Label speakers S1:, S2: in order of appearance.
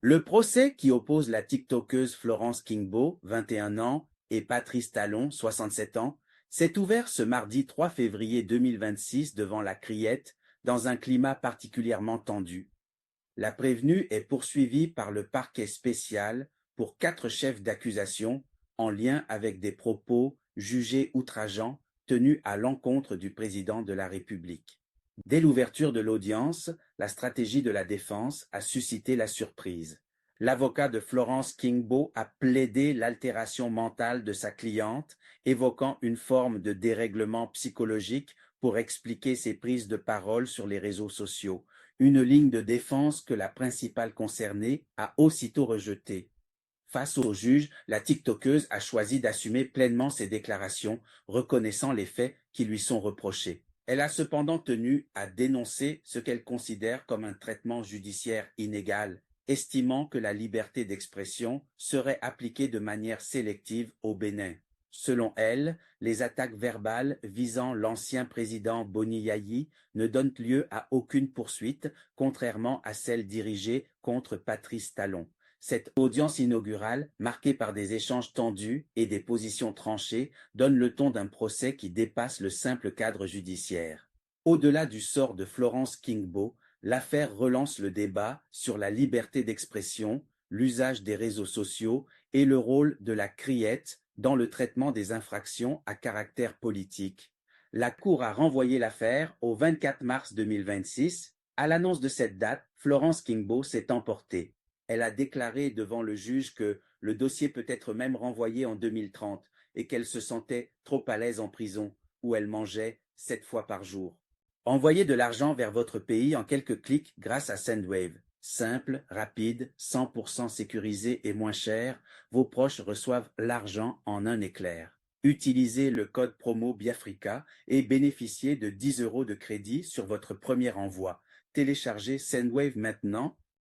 S1: Le procès qui oppose la TikTokeuse Florence Kingbo, 21 ans, et Patrice Talon, 67 ans, s'est ouvert ce mardi 3 février 2026 devant la Criette, dans un climat particulièrement tendu. La prévenue est poursuivie par le parquet spécial pour 4 chefs d'accusation en lien avec des propos jugés outrageants tenus à l'encontre du président de la République. Dès l'ouverture de l'audience, la stratégie de la défense a suscité la surprise. L'avocat de Florence Kingbo a plaidé l'altération mentale de sa cliente, évoquant une forme de dérèglement psychologique pour expliquer ses prises de parole sur les réseaux sociaux, une ligne de défense que la principale concernée a aussitôt rejetée. Face au juge, la TikTokeuse a choisi d'assumer pleinement ses déclarations, reconnaissant les faits qui lui sont reprochés. Elle a cependant tenu à dénoncer ce qu'elle considère comme un traitement judiciaire inégal, estimant que la liberté d'expression serait appliquée de manière sélective au Bénin. Selon elle, les attaques verbales visant l'ancien président Boni Yayi ne donnent lieu à aucune poursuite, contrairement à celles dirigées contre Patrice Talon. Cette audience inaugurale, marquée par des échanges tendus et des positions tranchées, donne le ton d'un procès qui dépasse le simple cadre judiciaire. Au-delà du sort de Florence Kingbo, l'affaire relance le débat sur la liberté d'expression, l'usage des réseaux sociaux et le rôle de la criette dans le traitement des infractions à caractère politique. La Cour a renvoyé l'affaire au 24 mars 2026. À l'annonce de cette date, Florence Kingbo s'est emportée. Elle a déclaré devant le juge que le dossier peut être même renvoyé en 2030 et qu'elle se sentait trop à l'aise en prison, où elle mangeait 7 fois par jour. Envoyez de l'argent vers votre pays en quelques clics grâce à Sendwave. Simple, rapide, 100% sécurisé et moins cher, vos proches reçoivent l'argent en un éclair. Utilisez le code promo Biafrica et bénéficiez de 10 € de crédit sur votre premier envoi. Téléchargez Sendwave maintenant